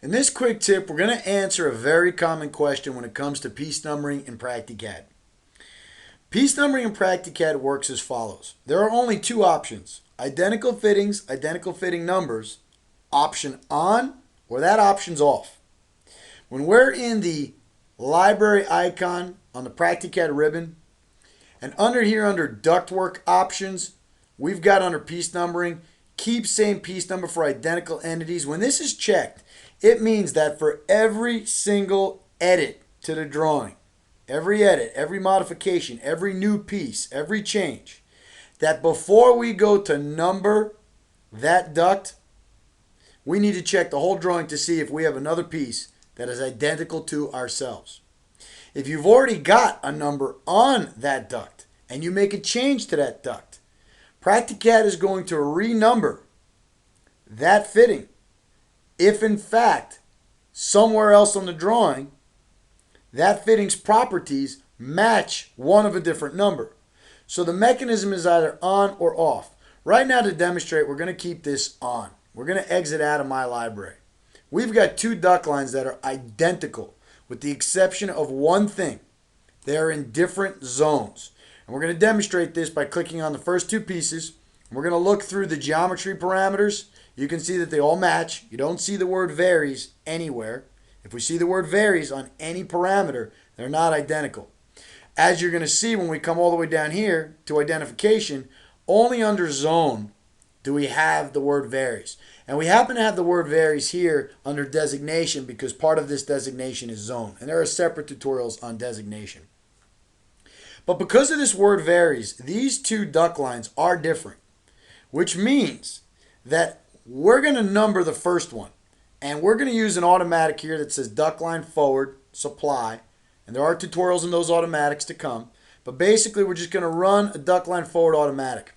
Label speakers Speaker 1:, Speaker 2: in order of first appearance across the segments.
Speaker 1: In this quick tip, we're going to answer a very common question when it comes to piece numbering in Practicad. Piece numbering in Practicad works as follows. There are only two options: identical fittings, identical fitting numbers, option on, or that option's off. When we're in the library icon on the Practicad ribbon, and under here under ductwork options, we've got under piece numbering, keep same piece number for identical entities. When this is checked, it means that for every single edit to the drawing, every edit, every modification, every new piece, every change, that before we go to number that duct, we need to check the whole drawing to see if we have another piece that is identical to ourselves. If you've already got a number on that duct and you make a change to that duct, Practicad is going to renumber that fitting if in fact somewhere else on the drawing that fitting's properties match one of a different number. So the mechanism is either on or off. Right now, to demonstrate, we're going to keep this on. We're going to exit out of my library. We've got two duct lines that are identical with the exception of one thing. They are in different zones. And we're going to demonstrate this by clicking on the first two pieces. We're going to look through the geometry parameters. You can see that they all match. You don't see the word varies anywhere. If we see the word varies on any parameter, they're not identical. As you're going to see when we come all the way down here to identification, only under zone do we have the word varies. And we happen to have the word varies here under designation because part of this designation is zone. And there are separate tutorials on designation. But because of this word varies, these two duct lines are different, which means that we're going to number the first one. And we're going to use an automatic here that says duct line forward, supply. And there are tutorials in those automatics to come. But basically, we're just going to run a duct line forward automatic.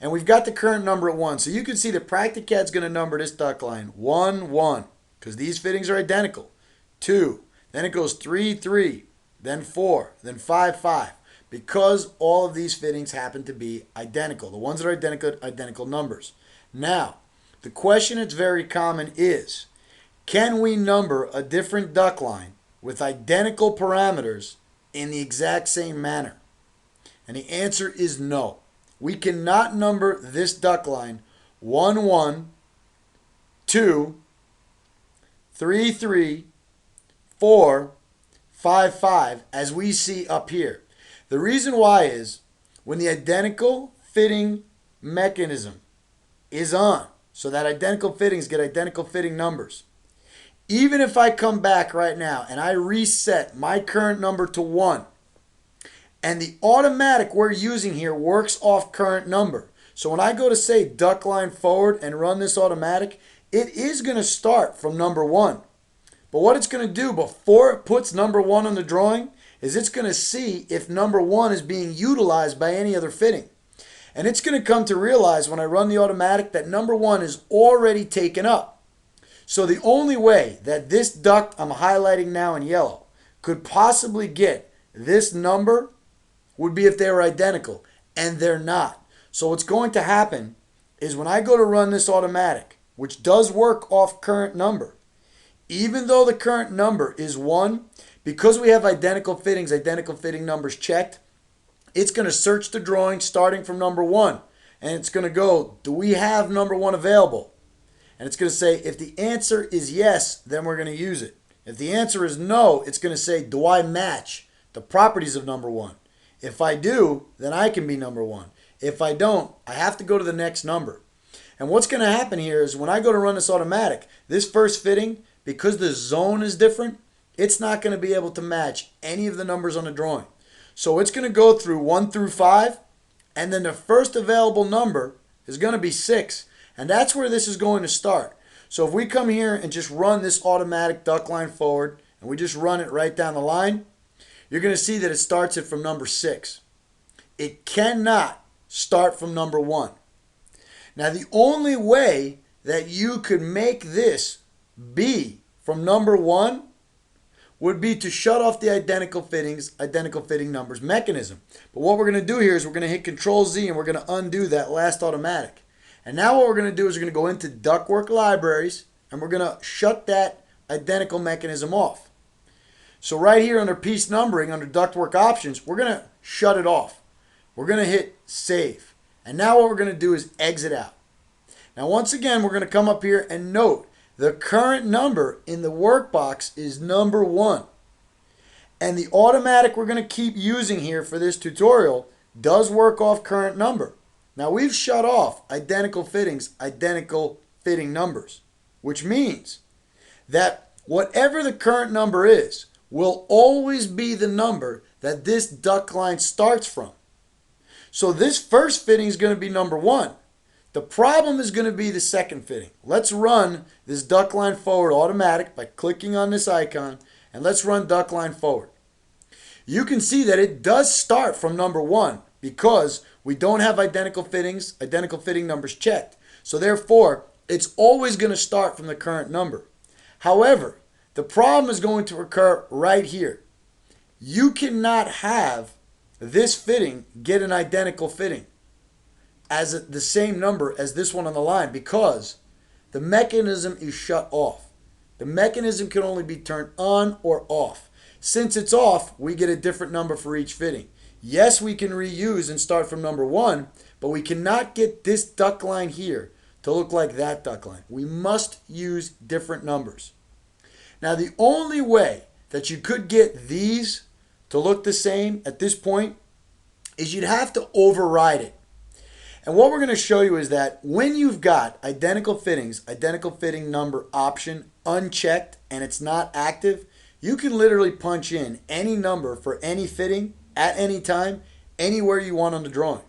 Speaker 1: And we've got the current number at 1. So you can see that Practicad's going to number this duct line 1, 1, because these fittings are identical. 2, then it goes 3, 3, then 4, then 5, 5. Because all of these fittings happen to be identical. The ones that are identical numbers. Now, the question that's very common is, can we number a different duct line with identical parameters in the exact same manner? And the answer is no. We cannot number this duct line 1, 1, 2, 3, 3, 4, 5, 5 as we see up here. The reason why is when the identical fitting mechanism is on, so that identical fittings get identical fitting numbers. Even if I come back right now and I reset my current number to 1, and the automatic we're using here works off current number. So when I go to say duct line forward and run this automatic, it is going to start from number 1. But what it's going to do before it puts number 1 on the drawing is it's going to see if number 1 is being utilized by any other fitting. And it's going to come to realize when I run the automatic that number 1 is already taken up. So the only way that this duct I'm highlighting now in yellow could possibly get this number would be if they were identical, and they're not. So what's going to happen is when I go to run this automatic, which does work off current number, even though the current number is 1, because we have identical fittings, identical fitting numbers checked, it's going to search the drawing starting from number 1. And it's going to go, do we have number 1 available? And it's going to say, if the answer is yes, then we're going to use it. If the answer is no, it's going to say, do I match the properties of number 1? If I do, then I can be number 1. If I don't, I have to go to the next number. And what's going to happen here is when I go to run this automatic, this first fitting, because the zone is different, it's not going to be able to match any of the numbers on the drawing. So it's going to go through 1 through 5, and then the first available number is going to be 6. And that's where this is going to start. So if we come here and just run this automatic duct line forward, and we just run it right down the line, you're going to see that it starts it from number 6. It cannot start from number 1. Now the only way that you could make this be from number 1 would be to shut off the identical fittings, identical fitting numbers mechanism. But what we're going to do here is we're going to hit Control Z and we're going to undo that last automatic. And now what we're going to do is we're going to go into ductwork libraries and we're going to shut that identical mechanism off. So right here under piece numbering, under ductwork options, we're going to shut it off. We're going to hit save. And now what we're going to do is exit out. Now once again, we're going to come up here and note the current number in the workbox is number 1. And the automatic we're going to keep using here for this tutorial does work off current number. Now we've shut off identical fittings, identical fitting numbers, which means that whatever the current number is will always be the number that this duct line starts from. So this first fitting is going to be number 1. The problem is going to be the second fitting. Let's run this duct line forward automatic by clicking on this icon, and let's run duct line forward. You can see that it does start from number 1 because we don't have identical fittings, identical fitting numbers checked. So therefore, it's always going to start from the current number. However, the problem is going to occur right here. You cannot have this fitting get an identical fitting as the same number as this one on the line because the mechanism is shut off. The mechanism can only be turned on or off. Since it's off, we get a different number for each fitting. Yes, we can reuse and start from number 1, but we cannot get this duct line here to look like that duct line. We must use different numbers. Now, the only way that you could get these to look the same at this point is you'd have to override it. And what we're going to show you is that when you've got identical fittings, identical fitting number option unchecked, and it's not active, you can literally punch in any number for any fitting at any time, anywhere you want on the drawing.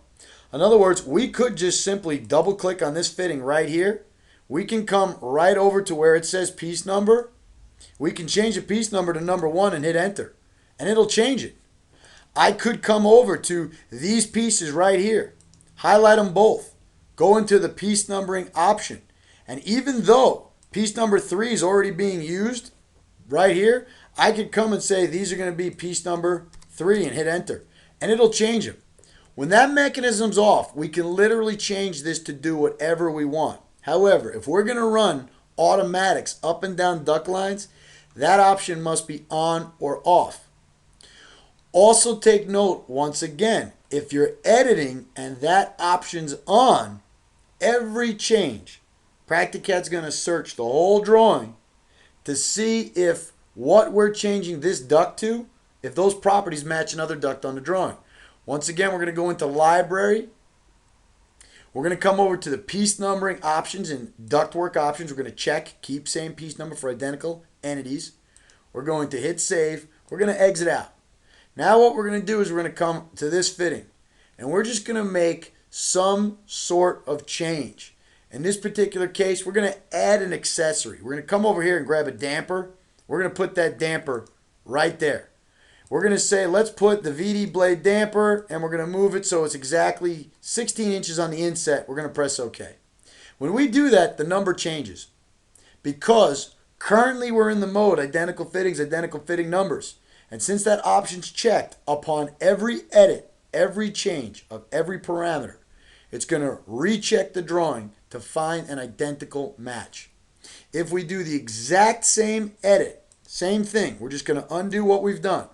Speaker 1: In other words, we could just simply double click on this fitting right here. We can come right over to where it says piece number. We can change the piece number to number 1 and hit enter, and it'll change it. I could come over to these pieces right here, highlight them both, go into the piece numbering option, and even though piece number 3 is already being used right here, I could come and say these are going to be piece number 3 and hit enter, and it'll change them. When that mechanism's off, we can literally change this to do whatever we want. However, if we're going to run automatics up and down duct lines, that option must be on or off. Also take note, once again, if you're editing and that option's on, every change, Practicat's going to search the whole drawing to see if what we're changing this duct to, if those properties match another duct on the drawing. Once again, we're going to go into library. We're going to come over to the piece numbering options and ductwork options. We're going to check, keep same piece number for identical entities. We're going to hit save. We're going to exit out. Now what we're going to do is we're going to come to this fitting, and we're just going to make some sort of change. In this particular case, we're going to add an accessory. We're going to come over here and grab a damper. We're going to put that damper right there. We're going to say, let's put the VD blade damper, and we're going to move it so it's exactly 16 inches on the inset. We're going to press OK. When we do that, the number changes because currently we're in the mode identical fittings, identical fitting numbers. And since that option's checked, upon every edit, every change of every parameter, it's going to recheck the drawing to find an identical match. If we do the exact same edit, same thing, we're just going to undo what we've done.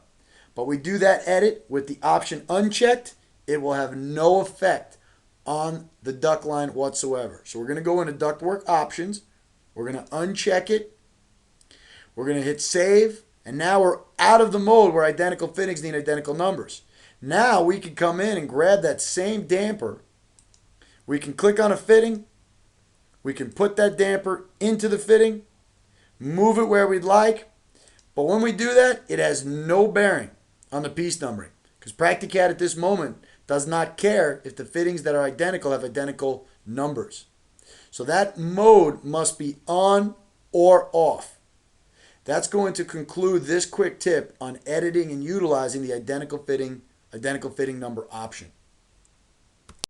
Speaker 1: But we do that edit with the option unchecked, it will have no effect on the duct line whatsoever. So we're going to go into ductwork options. We're going to uncheck it. We're going to hit save. And now we're out of the mode where identical fittings need identical numbers. Now we can come in and grab that same damper. We can click on a fitting. We can put that damper into the fitting, move it where we'd like. But when we do that, it has no bearing on the piece numbering because Practicat at this moment does not care if the fittings that are identical have identical numbers. So that mode must be on or off. That's going to conclude this quick tip on editing and utilizing the identical fitting number option.